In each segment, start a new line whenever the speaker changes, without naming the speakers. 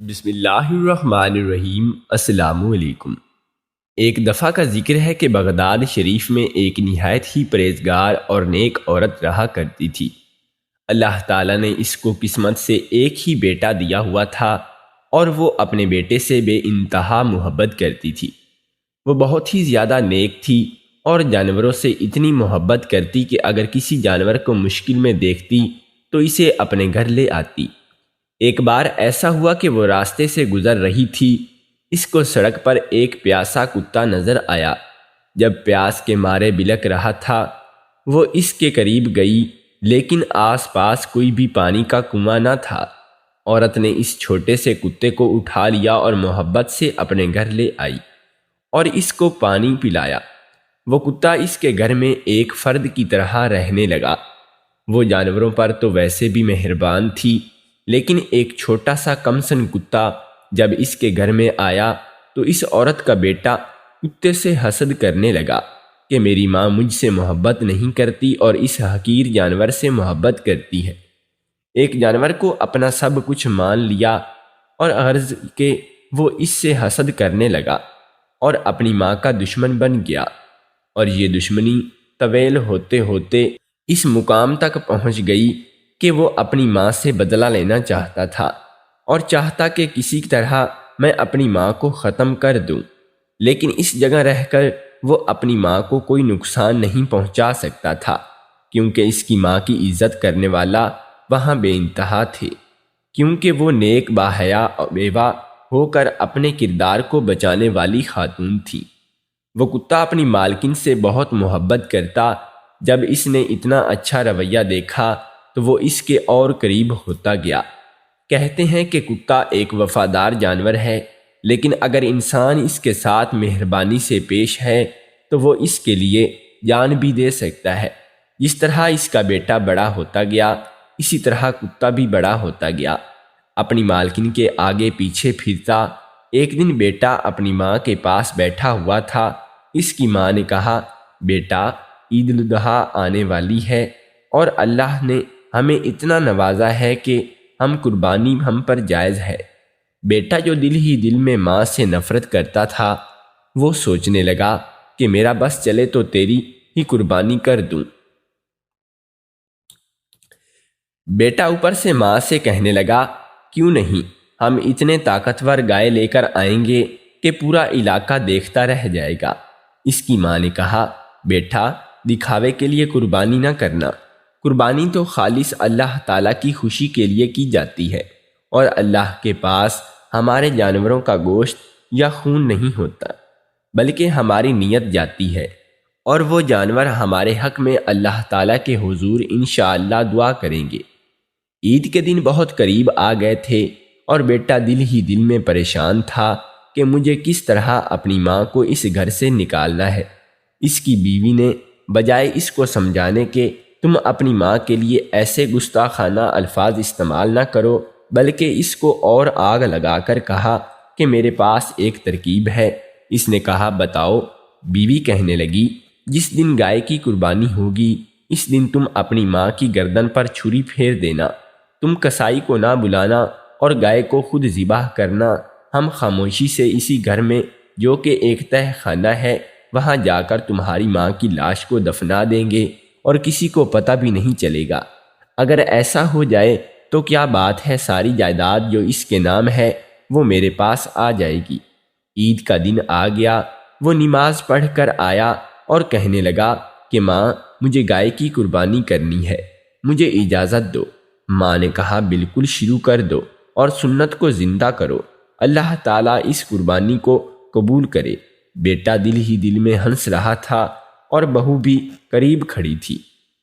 بسم اللہ الرحمن الرحیم۔ السلام علیکم۔ ایک دفعہ کا ذکر ہے کہ بغداد شریف میں ایک نہایت ہی پرہیزگار اور نیک عورت رہا کرتی تھی۔ اللہ تعالیٰ نے اس کو قسمت سے ایک ہی بیٹا دیا ہوا تھا اور وہ اپنے بیٹے سے بے انتہا محبت کرتی تھی۔ وہ بہت ہی زیادہ نیک تھی اور جانوروں سے اتنی محبت کرتی کہ اگر کسی جانور کو مشکل میں دیکھتی تو اسے اپنے گھر لے آتی۔ ایک بار ایسا ہوا کہ وہ راستے سے گزر رہی تھی۔ اس کو سڑک پر ایک پیاسا کتا نظر آیا۔ جب پیاس کے مارے بلک رہا تھا وہ اس کے قریب گئی، لیکن آس پاس کوئی بھی پانی کا کنواں نہ تھا۔ عورت نے اس چھوٹے سے کتے کو اٹھا لیا اور محبت سے اپنے گھر لے آئی اور اس کو پانی پلایا۔ وہ کتا اس کے گھر میں ایک فرد کی طرح رہنے لگا۔ وہ جانوروں پر تو ویسے بھی مہربان تھی، لیکن ایک چھوٹا سا کمسن کتا جب اس کے گھر میں آیا تو اس عورت کا بیٹا کتے سے حسد کرنے لگا کہ میری ماں مجھ سے محبت نہیں کرتی اور اس حقیر جانور سے محبت کرتی ہے۔ ایک جانور کو اپنا سب کچھ مان لیا اور غرض کہ وہ اس سے حسد کرنے لگا اور اپنی ماں کا دشمن بن گیا، اور یہ دشمنی طویل ہوتے ہوتے اس مقام تک پہنچ گئی کہ وہ اپنی ماں سے بدلہ لینا چاہتا تھا اور چاہتا کہ کسی طرح میں اپنی ماں کو ختم کر دوں، لیکن اس جگہ رہ کر وہ اپنی ماں کو کوئی نقصان نہیں پہنچا سکتا تھا، کیونکہ اس کی ماں کی عزت کرنے والا وہاں بے انتہا تھے، کیونکہ وہ نیک باحیا بیوہ ہو کر اپنے کردار کو بچانے والی خاتون تھی۔ وہ کتا اپنی مالکن سے بہت محبت کرتا۔ جب اس نے اتنا اچھا رویہ دیکھا تو وہ اس کے اور قریب ہوتا گیا۔ کہتے ہیں کہ کتا ایک وفادار جانور ہے، لیکن اگر انسان اس کے ساتھ مہربانی سے پیش ہے تو وہ اس کے لیے جان بھی دے سکتا ہے۔ جس طرح اس کا بیٹا بڑا ہوتا گیا، اسی طرح کتا بھی بڑا ہوتا گیا، اپنی مالکن کے آگے پیچھے پھرتا۔ ایک دن بیٹا اپنی ماں کے پاس بیٹھا ہوا تھا۔ اس کی ماں نے کہا، بیٹا، عید الاضحیٰ آنے والی ہے اور اللہ نے ہمیں اتنا نوازا ہے کہ قربانی ہم پر جائز ہے۔ بیٹا جو دل ہی دل میں ماں سے نفرت کرتا تھا، وہ سوچنے لگا کہ میرا بس چلے تو تیری ہی قربانی کر دوں۔ بیٹا اوپر سے ماں سے کہنے لگا، کیوں نہیں، ہم اتنے طاقتور گائے لے کر آئیں گے کہ پورا علاقہ دیکھتا رہ جائے گا۔ اس کی ماں نے کہا، بیٹا، دکھاوے کے لیے قربانی نہ کرنا۔ قربانی تو خالص اللہ تعالیٰ کی خوشی کے لیے کی جاتی ہے، اور اللہ کے پاس ہمارے جانوروں کا گوشت یا خون نہیں ہوتا، بلکہ ہماری نیت جاتی ہے، اور وہ جانور ہمارے حق میں اللہ تعالیٰ کے حضور انشاءاللہ دعا کریں گے۔ عید کے دن بہت قریب آ گئے تھے اور بیٹا دل ہی دل میں پریشان تھا کہ مجھے کس طرح اپنی ماں کو اس گھر سے نکالنا ہے۔ اس کی بیوی نے بجائے اس کو سمجھانے کہ تم اپنی ماں کے لیے ایسے گستاخانہ الفاظ استعمال نہ کرو، بلکہ اس کو اور آگ لگا کر کہا کہ میرے پاس ایک ترکیب ہے۔ اس نے کہا، بتاؤ۔ بیوی کہنے لگی، جس دن گائے کی قربانی ہوگی اس دن تم اپنی ماں کی گردن پر چھری پھیر دینا، تم کسائی کو نہ بلانا اور گائے کو خود ذبح کرنا۔ ہم خاموشی سے اسی گھر میں جو کہ ایک تہہ خانہ ہے وہاں جا کر تمہاری ماں کی لاش کو دفنا دیں گے اور کسی کو پتہ بھی نہیں چلے گا۔ اگر ایسا ہو جائے تو کیا بات ہے، ساری جائیداد جو اس کے نام ہے وہ میرے پاس آ جائے گی۔ عید کا دن آ گیا۔ وہ نماز پڑھ کر آیا اور کہنے لگا کہ ماں، مجھے گائے کی قربانی کرنی ہے، مجھے اجازت دو۔ ماں نے کہا، بالکل شروع کر دو اور سنت کو زندہ کرو، اللہ تعالیٰ اس قربانی کو قبول کرے۔ بیٹا دل ہی دل میں ہنس رہا تھا اور بہو بھی قریب کھڑی تھی۔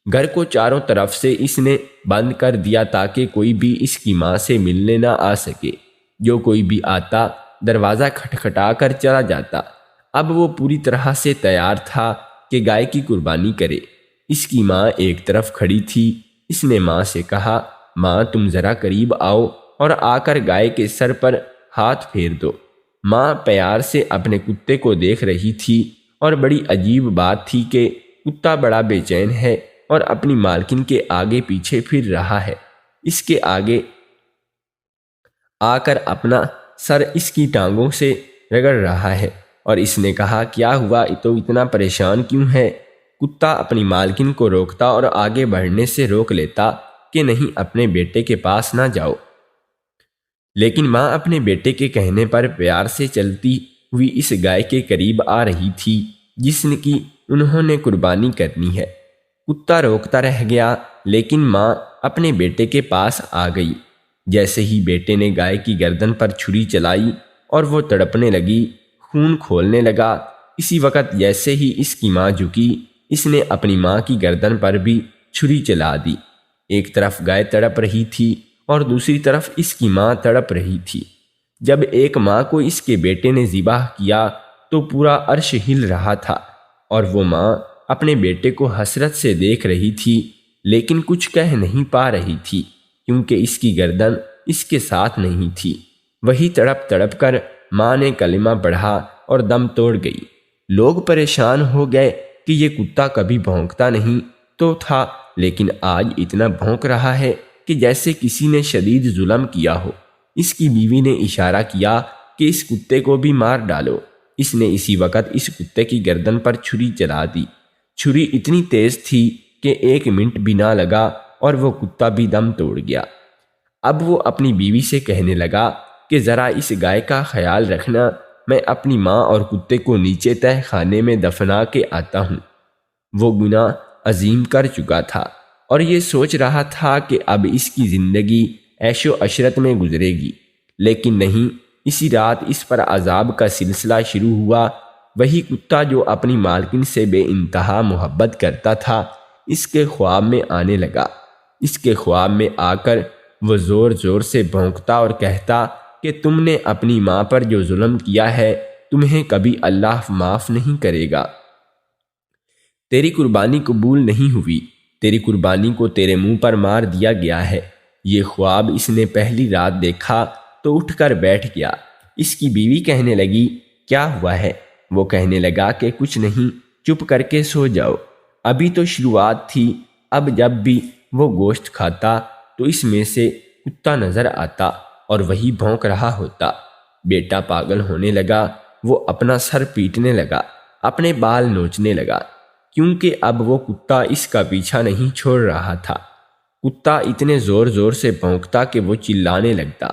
گھر کو چاروں طرف سے اس نے بند کر دیا تاکہ کوئی بھی اس کی ماں سے ملنے نہ آ سکے۔ جو کوئی بھی آتا دروازہ کھٹکھٹا کر چلا جاتا۔ اب وہ پوری طرح سے تیار تھا کہ گائے کی قربانی کرے۔ اس کی ماں ایک طرف کھڑی تھی۔ اس نے ماں سے کہا، ماں، تم ذرا قریب آؤ اور آ کر گائے کے سر پر ہاتھ پھیر دو۔ ماں پیار سے اپنے کتے کو دیکھ رہی تھی، اور بڑی عجیب بات تھی کہ کتا بڑا بے چین ہے اور اپنی مالکن کے آگے پیچھے پھر رہا ہے۔ اس کے آگے آ کر اپنا سر اس کی ٹانگوں سے رگڑ رہا ہے، اور اس نے کہا کیا ہوا، تو اتنا پریشان کیوں ہے؟ کتا اپنی مالکن کو روکتا اور آگے بڑھنے سے روک لیتا کہ نہیں، اپنے بیٹے کے پاس نہ جاؤ، لیکن ماں اپنے بیٹے کے کہنے پر پیار سے چلتی ہوئی اس گائے کے قریب آ رہی تھی جس کی انہوں نے قربانی کرنی ہے۔ کتا روکتا رہ گیا، لیکن ماں اپنے بیٹے کے پاس آ گئی۔ جیسے ہی بیٹے نے گائے کی گردن پر چھری چلائی اور وہ تڑپنے لگی، خون کھولنے لگا، اسی وقت جیسے ہی اس کی ماں جھکی، اس نے اپنی ماں کی گردن پر بھی چھری چلا دی۔ ایک طرف گائے تڑپ رہی تھی اور دوسری طرف اس کی ماں تڑپ رہی تھی۔ جب ایک ماں کو اس کے بیٹے نے ذبح کیا تو پورا عرش ہل رہا تھا، اور وہ ماں اپنے بیٹے کو حسرت سے دیکھ رہی تھی، لیکن کچھ کہہ نہیں پا رہی تھی کیونکہ اس کی گردن اس کے ساتھ نہیں تھی۔ وہی تڑپ تڑپ کر ماں نے کلمہ پڑھا اور دم توڑ گئی۔ لوگ پریشان ہو گئے کہ یہ کتا کبھی بھونکتا نہیں تو تھا، لیکن آج اتنا بھونک رہا ہے کہ جیسے کسی نے شدید ظلم کیا ہو۔ اس کی بیوی نے اشارہ کیا کہ اس کتے کو بھی مار ڈالو۔ اس نے اسی وقت اس کتے کی گردن پر چھری چلا دی۔ چھری اتنی تیز تھی کہ 1 منٹ بھی نہ لگا اور وہ کتا بھی دم توڑ گیا۔ اب وہ اپنی بیوی سے کہنے لگا کہ ذرا اس گائے کا خیال رکھنا، میں اپنی ماں اور کتے کو نیچے تہہ خانے میں دفنا کے آتا ہوں۔ وہ گناہ عظیم کر چکا تھا اور یہ سوچ رہا تھا کہ اب اس کی زندگی عیش و عشرت میں گزرے گی، لیکن نہیں، اسی رات اس پر عذاب کا سلسلہ شروع ہوا۔ وہی کتا جو اپنی مالکن سے بے انتہا محبت کرتا تھا اس کے خواب میں آنے لگا۔ اس کے خواب میں آ کر وہ زور زور سے بھونکتا اور کہتا کہ تم نے اپنی ماں پر جو ظلم کیا ہے تمہیں کبھی اللہ معاف نہیں کرے گا۔ تیری قربانی قبول نہیں ہوئی، تیری قربانی کو تیرے منہ پر مار دیا گیا ہے۔ یہ خواب اس نے پہلی رات دیکھا تو اٹھ کر بیٹھ گیا۔ اس کی بیوی کہنے لگی کیا ہوا ہے؟ وہ کہنے لگا کہ کچھ نہیں، چپ کر کے سو جاؤ، ابھی تو شروعات تھی۔ اب جب بھی وہ گوشت کھاتا تو اس میں سے کتا نظر آتا اور وہی بھونک رہا ہوتا۔ بیٹا پاگل ہونے لگا، وہ اپنا سر پیٹنے لگا، اپنے بال نوچنے لگا، کیونکہ اب وہ کتا اس کا پیچھا نہیں چھوڑ رہا تھا۔ کتا اتنے زور زور سے بھونکتا کہ وہ چلانے لگتا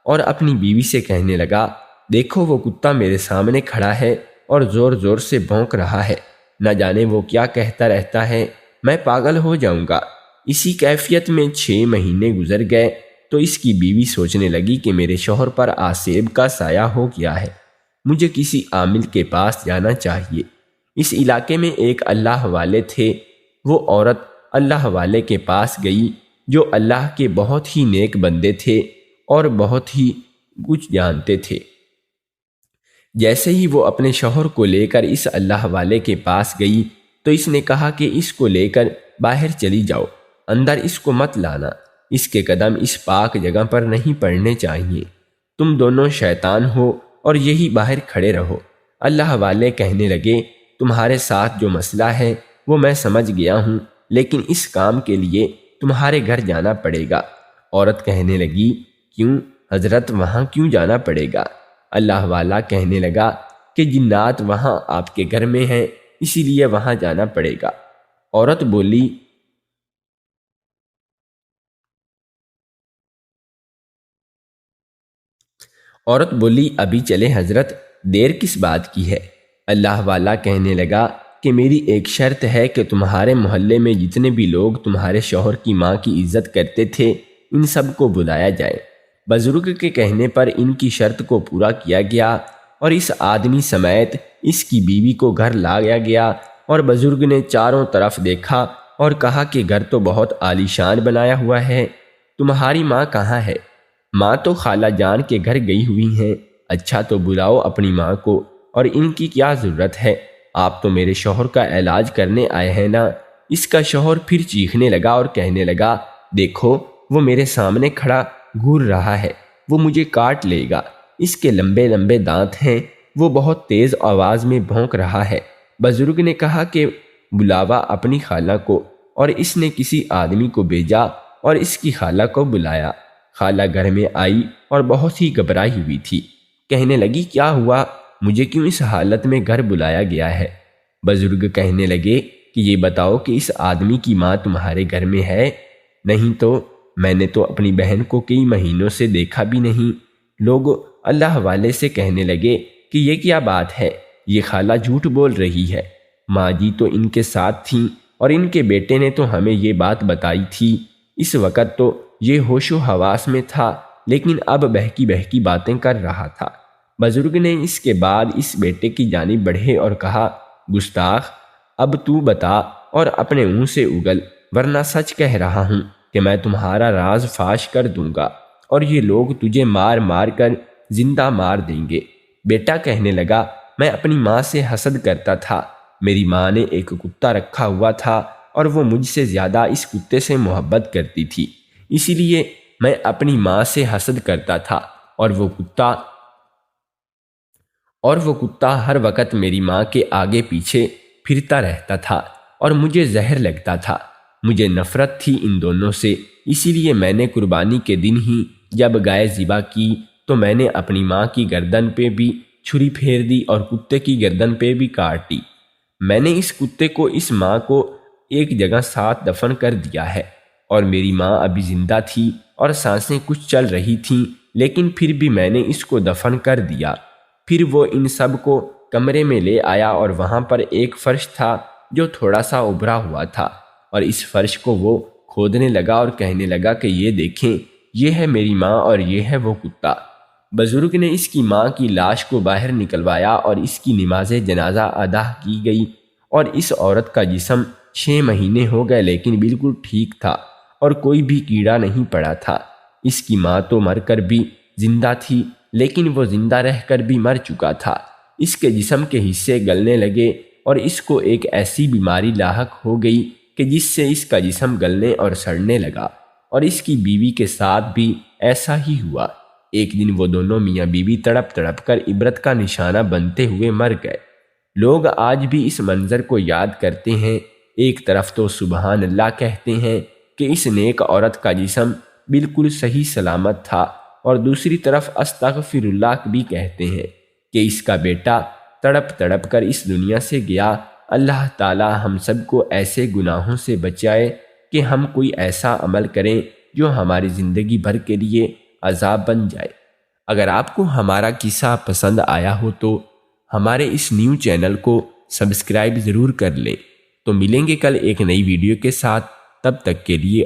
اور اپنی بیوی سے کہنے لگا دیکھو وہ کتا میرے سامنے کھڑا ہے اور زور زور سے بھونک رہا ہے، نہ جانے وہ کیا کہتا رہتا ہے، میں پاگل ہو جاؤں گا۔ اسی کیفیت میں 6 مہینے گزر گئے تو اس کی بیوی سوچنے لگی کہ میرے شوہر پر آسیب کا سایہ ہو گیا ہے، مجھے کسی عامل کے پاس جانا چاہیے۔ اس علاقے میں ایک اللہ والے تھے۔ وہ عورت اللہ والے کے پاس گئی جو اللہ کے بہت ہی نیک بندے تھے اور بہت ہی کچھ جانتے تھے۔ جیسے ہی وہ اپنے شوہر کو لے کر اس اللہ والے کے پاس گئی تو اس نے کہا کہ اس کو لے کر باہر چلی جاؤ، اندر اس کو مت لانا، اس کے قدم اس پاک جگہ پر نہیں پڑنے چاہیے، تم دونوں شیطان ہو اور یہی باہر کھڑے رہو۔ اللہ والے کہنے لگے تمہارے ساتھ جو مسئلہ ہے وہ میں سمجھ گیا ہوں، لیکن اس کام کے لیے تمہارے گھر جانا پڑے گا۔ عورت کہنے لگی کیوں حضرت، وہاں کیوں جانا پڑے گا؟ اللہ والا کہنے لگا کہ جنات وہاں آپ کے گھر میں ہیں، اسی لیے وہاں جانا پڑے گا۔ عورت بولی ابھی چلے حضرت، دیر کس بات کی ہے؟ اللہ والا کہنے لگا کہ میری ایک شرط ہے کہ تمہارے محلے میں جتنے بھی لوگ تمہارے شوہر کی ماں کی عزت کرتے تھے ان سب کو بلایا جائے۔ بزرگ کے کہنے پر ان کی شرط کو پورا کیا گیا اور اس آدمی سمیت اس کی بیوی کو گھر لایا گیا، اور بزرگ نے چاروں طرف دیکھا اور کہا کہ گھر تو بہت عالیشان بنایا ہوا ہے، تمہاری ماں کہاں ہے؟ ماں تو خالہ جان کے گھر گئی ہوئی ہیں۔ اچھا تو بلاؤ اپنی ماں کو، اور ان کی کیا ضرورت ہے، آپ تو میرے شوہر کا علاج کرنے آئے ہیں نا۔ اس کا شوہر پھر چیخنے لگا اور کہنے لگا دیکھو وہ میرے سامنے کھڑا گھور رہا ہے، وہ مجھے کاٹ لے گا، اس کے لمبے لمبے دانت ہیں، وہ بہت تیز آواز میں بھونک رہا ہے۔ بزرگ نے کہا کہ بلاوا اپنی خالہ کو، اور اس نے کسی آدمی کو بھیجا اور اس کی خالہ کو بلایا۔ خالہ گھر میں آئی اور بہت ہی گھبرائی ہوئی تھی۔ کہنے لگی کیا ہوا، مجھے کیوں اس حالت میں گھر بلایا گیا ہے؟ بزرگ کہنے لگے کہ یہ بتاؤ کہ اس آدمی کی ماں تمہارے گھر میں ہے؟ نہیں تو میں نے تو اپنی بہن کو کئی مہینوں سے دیکھا بھی نہیں۔ لوگ اللہ والے سے کہنے لگے کہ یہ کیا بات ہے، یہ خالہ جھوٹ بول رہی ہے، ماں جی تو ان کے ساتھ تھیں اور ان کے بیٹے نے تو ہمیں یہ بات بتائی تھی۔ اس وقت تو یہ ہوش و حواس میں تھا، لیکن اب بہکی بہکی باتیں کر رہا تھا۔ بزرگ نے اس کے بعد اس بیٹے کی جانب بڑھے اور کہا، گستاخ، اب تو بتا اور اپنے منہ سے اگل، ورنہ سچ کہہ رہا ہوں کہ میں تمہارا راز فاش کر دوں گا اور یہ لوگ تجھے مار مار کر زندہ مار دیں گے۔ بیٹا کہنے لگا، میں اپنی ماں سے حسد کرتا تھا۔ میری ماں نے ایک کتا رکھا ہوا تھا اور وہ مجھ سے زیادہ اس کتے سے محبت کرتی تھی، اسی لیے میں اپنی ماں سے حسد کرتا تھا، اور وہ کتا ہر وقت میری ماں کے آگے پیچھے پھرتا رہتا تھا اور مجھے زہر لگتا تھا۔ مجھے نفرت تھی ان دونوں سے، اسی لیے میں نے قربانی کے دن ہی جب گائے ذبح کی تو میں نے اپنی ماں کی گردن پہ بھی چھری پھیر دی اور کتے کی گردن پہ بھی کاٹ دی۔ میں نے اس کتے کو اس ماں کو ایک جگہ ساتھ دفن کر دیا ہے، اور میری ماں ابھی زندہ تھی اور سانسیں کچھ چل رہی تھیں، لیکن پھر بھی میں نے اس کو دفن کر دیا۔ پھر وہ ان سب کو کمرے میں لے آیا اور وہاں پر ایک فرش تھا جو تھوڑا سا ابھرا ہوا تھا، اور اس فرش کو وہ کھودنے لگا اور کہنے لگا کہ یہ دیکھیں، یہ ہے میری ماں اور یہ ہے وہ کتا۔ بزرگ نے اس کی ماں کی لاش کو باہر نکلوایا اور اس کی نماز جنازہ ادا کی گئی، اور اس عورت کا جسم 6 مہینے ہو گئے لیکن بالکل ٹھیک تھا اور کوئی بھی کیڑا نہیں پڑا تھا۔ اس کی ماں تو مر کر بھی زندہ تھی، لیکن وہ زندہ رہ کر بھی مر چکا تھا۔ اس کے جسم کے حصے گلنے لگے اور اس کو ایک ایسی بیماری لاحق ہو گئی کہ جس سے اس کا جسم گلنے اور سڑنے لگا، اور اس کی بیوی کے ساتھ بھی ایسا ہی ہوا۔ ایک دن وہ دونوں میاں بیوی تڑپ تڑپ کر عبرت کا نشانہ بنتے ہوئے مر گئے۔ لوگ آج بھی اس منظر کو یاد کرتے ہیں، ایک طرف تو سبحان اللہ کہتے ہیں کہ اس نیک عورت کا جسم بالکل صحیح سلامت تھا، اور دوسری طرف استغفر اللہ بھی کہتے ہیں کہ اس کا بیٹا تڑپ تڑپ کر اس دنیا سے گیا۔ اللہ تعالی ہم سب کو ایسے گناہوں سے بچائے کہ ہم کوئی ایسا عمل کریں جو ہماری زندگی بھر کے لیے عذاب بن جائے۔ اگر آپ کو ہمارا قصہ پسند آیا ہو تو ہمارے اس نیو چینل کو سبسکرائب ضرور کر لیں۔ تو ملیں گے کل ایک نئی ویڈیو کے ساتھ، تب تک کے لیے